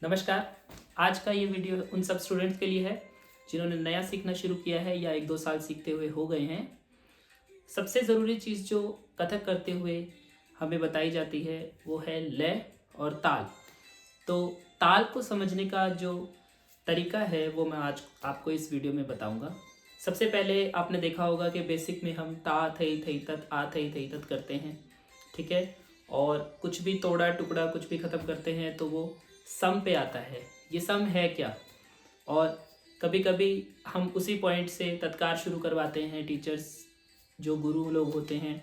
नमस्कार। आज का ये वीडियो उन सब स्टूडेंट्स के लिए है जिन्होंने नया सीखना शुरू किया है या 1-2 साल सीखते हुए हो गए हैं। सबसे ज़रूरी चीज़ जो कथक करते हुए हमें बताई जाती है वो है लय और ताल। तो ताल को समझने का जो तरीका है वो मैं आज आपको इस वीडियो में बताऊंगा। सबसे पहले आपने देखा होगा कि बेसिक में हम ता थई थई तत आ थई थई तत करते हैं, ठीक है। और कुछ भी तोड़ा टुकड़ा कुछ भी ख़त्म करते हैं तो वो सम पे आता है। ये सम है क्या? और कभी कभी हम उसी पॉइंट से तत्कार शुरू करवाते हैं टीचर्स, जो गुरु लोग होते हैं,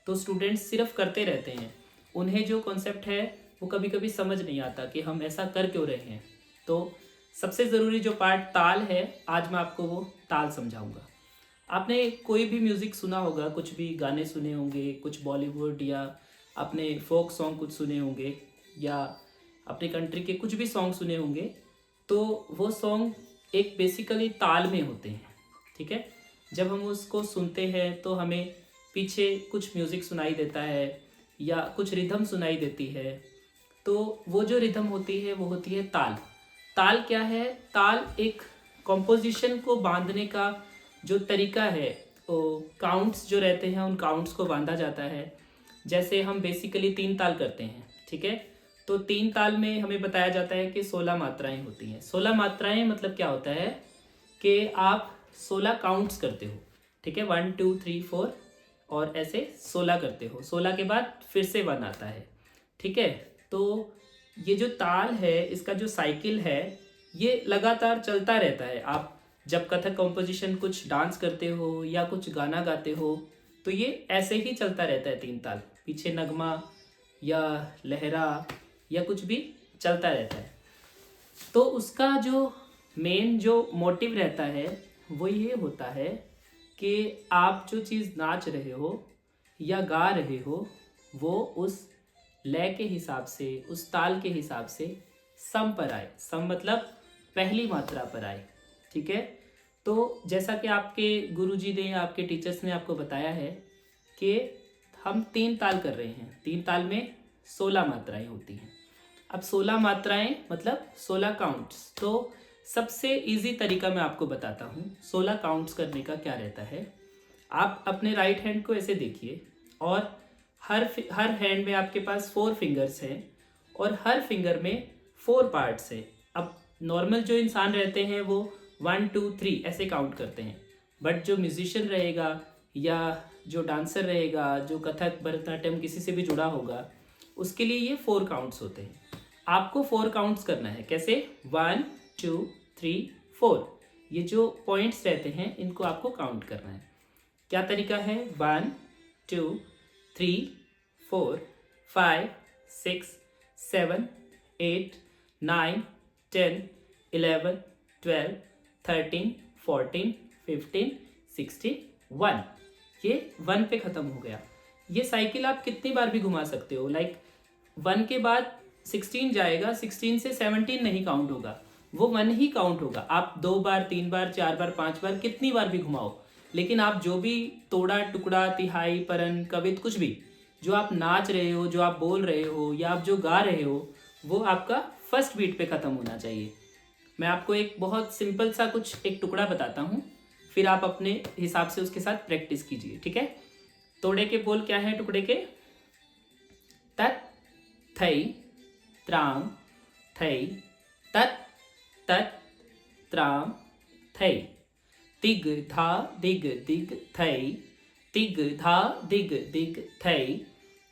तो स्टूडेंट्स सिर्फ करते रहते हैं। उन्हें जो कॉन्सेप्ट है वो कभी कभी समझ नहीं आता कि हम ऐसा कर क्यों रहे हैं। तो सबसे ज़रूरी जो पार्ट ताल है, आज मैं आपको वो ताल समझाऊंगा। आपने कोई भी म्यूज़िक सुना होगा, कुछ भी गाने सुने होंगे, कुछ बॉलीवुड या अपने फोक सॉन्ग कुछ सुने होंगे या अपने कंट्री के कुछ भी सॉन्ग सुने होंगे, तो वो सॉन्ग एक बेसिकली ताल में होते हैं, ठीक है। जब हम उसको सुनते हैं तो हमें पीछे कुछ म्यूज़िक सुनाई देता है या कुछ रिदम सुनाई देती है। तो वो जो रिदम होती है वो होती है ताल। ताल क्या है? ताल एक कॉम्पोजिशन को बांधने का जो तरीका है, वो काउंट्स जो रहते हैं उन काउंट्स को बांधा जाता है। जैसे हम बेसिकली 3 ताल करते हैं, ठीक है। तो 3 ताल में हमें बताया जाता है कि 16 मात्राएं होती हैं। 16 मात्राएं मतलब क्या होता है कि आप 16 काउंट्स करते हो, ठीक है। 1 2 3 4 और ऐसे 16 करते हो। 16 के बाद फिर से 1 आता है, ठीक है। तो ये जो ताल है, इसका जो साइकिल है, ये लगातार चलता रहता है। आप जब कथक कॉम्पोजिशन कुछ डांस करते हो या कुछ गाना गाते हो तो ये ऐसे ही चलता रहता है। 3 ताल, पीछे नगमा या लहरा या कुछ भी चलता रहता है। तो उसका जो मेन जो मोटिव रहता है वो ये होता है कि आप जो चीज़ नाच रहे हो या गा रहे हो वो उस लय के हिसाब से, उस ताल के हिसाब से सम पर आए। सम मतलब पहली मात्रा पर आए, ठीक है। तो जैसा कि आपके गुरुजी ने, आपके टीचर्स ने आपको बताया है कि हम 3 ताल कर रहे हैं। 3 ताल में 16 मात्राएं होती हैं। अब 16 मात्राएं मतलब 16 काउंट्स। तो सबसे इजी तरीका मैं आपको बताता हूँ 16 काउंट्स करने का क्या रहता है। आप अपने राइट हैंड को ऐसे देखिए और हर हैंड में आपके पास 4 फिंगर्स हैं और हर फिंगर में 4 पार्ट्स हैं। अब नॉर्मल जो इंसान रहते हैं वो 1 2 3 ऐसे काउंट करते हैं, बट जो म्यूजिशियन रहेगा या जो डांसर रहेगा, जो कथक भरतनाट्यम किसी से भी जुड़ा होगा, उसके लिए ये 4 काउंट्स होते हैं। आपको 4 काउंट्स करना है। कैसे? 1 2 3 4। ये जो पॉइंट्स रहते हैं इनको आपको काउंट करना है। क्या तरीका है? 1 2 3 4 5 6 7 8 9 10 11 12 13 14 15 16 1। ये 1 पे ख़त्म हो गया। ये साइकिल आप कितनी बार भी घुमा सकते हो। लाइक 1 के बाद 16 जाएगा, 16 से 17 नहीं काउंट होगा, वो 1 ही काउंट होगा। आप 2 बार 3 बार 4 बार 5 बार कितनी बार भी घुमाओ, लेकिन आप जो भी तोड़ा टुकड़ा तिहाई परन कवित कुछ भी जो आप नाच रहे हो, जो आप बोल रहे हो या आप जो गा रहे हो, वो आपका फर्स्ट बीट पे ख़त्म होना चाहिए। मैं आपको एक बहुत सिंपल सा कुछ एक टुकड़ा बताता हूँ, फिर आप अपने हिसाब से उसके साथ प्रैक्टिस कीजिए, ठीक है। तोड़े के बोल क्या है टुकड़े के? तत थई त्राम थई तत तत त्राम थई तिग धा दिग दिग थई तिग धा दिग दिग थई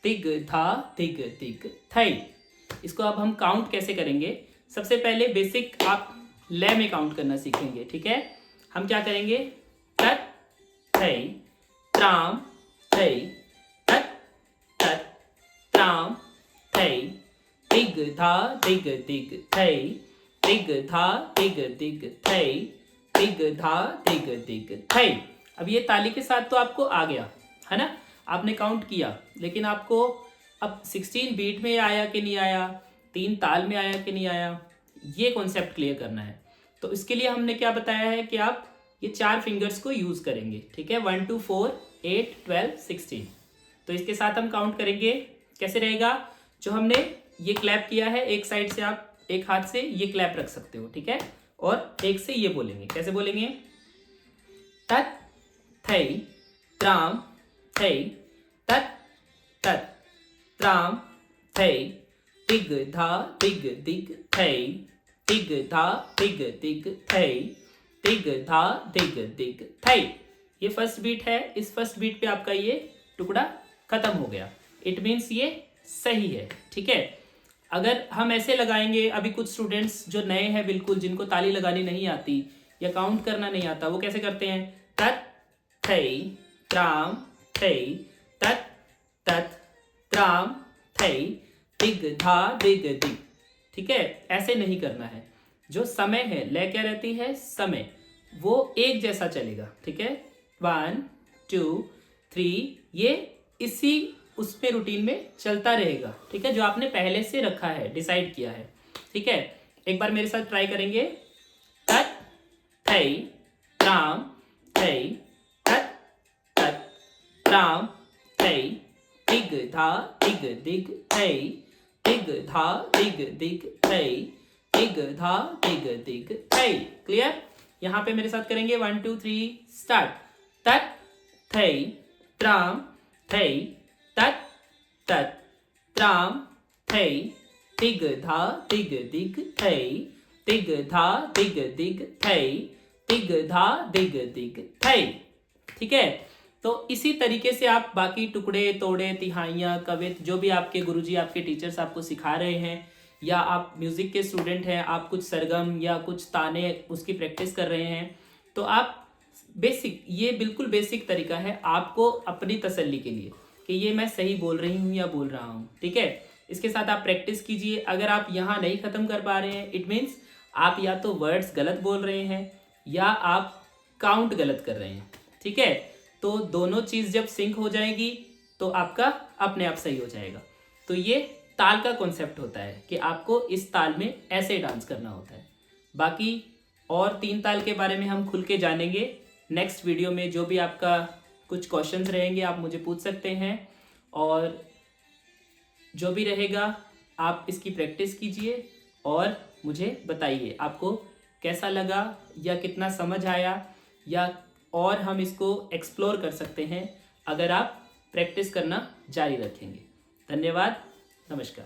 तिग धा दिग दिग थई। इसको अब हम काउंट कैसे करेंगे? सबसे पहले बेसिक आप लय में काउंट करना सीखेंगे, ठीक है। हम क्या करेंगे? तत थई त्राम थई तत तत त्राम थई तिग धा दिग दिग थई तिग धा दिग दिग थई तिग धा दिग दिग थई। अब ये ताली के साथ तो आपको आ गया है ना, आपने काउंट किया, लेकिन आपको अब 16 बीट में आया कि नहीं आया, 3 ताल में आया कि नहीं आया, ये कॉन्सेप्ट क्लियर करना है। तो इसके लिए हमने क्या बताया है कि आप ये 4 फिंगर्स को यूज़ करेंगे, ठीक है। 1 2 4 8 12 16। तो इसके साथ हम काउंट करेंगे। कैसे रहेगा? जो हमने ये क्लैप किया है, एक साइड से आप एक हाथ से ये क्लैप रख सकते हो, ठीक है। और एक से ये बोलेंगे, कैसे बोलेंगे? तत थई त्राम थई तत तत त्राम थई तिग धा तिग दिग थई तिग धा तिग दिग थई तिग धा दिग दिग थई। ये फर्स्ट बीट है। इस फर्स्ट बीट पे आपका ये टुकड़ा खत्म हो गया। इट मीन्स ये सही है, ठीक है। अगर हम ऐसे लगाएंगे, अभी कुछ स्टूडेंट्स जो नए हैं बिल्कुल, जिनको ताली लगानी नहीं आती या काउंट करना नहीं आता, वो कैसे करते हैं? तत थई त्राम थई तत तत त्राम थई दिग धा दिग दिग, ठीक है। ऐसे नहीं करना है। जो समय है, लय क्या रहती है? समय, वो एक जैसा चलेगा, ठीक है। 1 2 3, ये इसी उसमें रूटीन में चलता रहेगा, ठीक है, जो आपने पहले से रखा है, डिसाइड किया है, ठीक है। एक बार मेरे साथ ट्राई करेंगे। तत थई त्राम थई तत तत त्राम थई दिग धा दिग दिग थई दिग धा दिग दिग थई दिग धा दिग दिग थई। क्लियर? यहां पे मेरे साथ करेंगे 1 2 3 स्टार्ट। तत थई त्राम थई तत तत त्राम थई दिग धा दिग दिग थई दिग धा दिग दिग थई दिग धा दिग दिग थई, ठीक है। तो इसी तरीके से आप बाकी टुकड़े तोड़े तिहाइयाँ कवित जो भी आपके गुरुजी आपके टीचर्स आपको सिखा रहे हैं, या आप म्यूजिक के स्टूडेंट हैं, आप कुछ सरगम या कुछ ताने उसकी प्रैक्टिस कर रहे हैं, तो आप बेसिक, ये बिल्कुल बेसिक तरीका है आपको अपनी तसल्ली के लिए कि ये मैं सही बोल रही हूँ या बोल रहा हूँ, ठीक है। इसके साथ आप प्रैक्टिस कीजिए। अगर आप यहाँ नहीं खत्म कर पा रहे हैं, इट मीन्स आप या तो वर्ड्स गलत बोल रहे हैं या आप काउंट गलत कर रहे हैं, ठीक है। तो दोनों चीज़ जब सिंक हो जाएगी तो आपका अपने आप सही हो जाएगा। तो ये ताल का कॉन्सेप्ट होता है कि आपको इस ताल में ऐसे डांस करना होता है। बाकी और 3 ताल के बारे में हम खुल के जानेंगे नेक्स्ट वीडियो में। जो भी आपका कुछ क्वेश्चंस रहेंगे आप मुझे पूछ सकते हैं, और जो भी रहेगा आप इसकी प्रैक्टिस कीजिए और मुझे बताइए आपको कैसा लगा या कितना समझ आया, या और हम इसको एक्सप्लोर कर सकते हैं अगर आप प्रैक्टिस करना जारी रखेंगे। धन्यवाद, नमस्कार।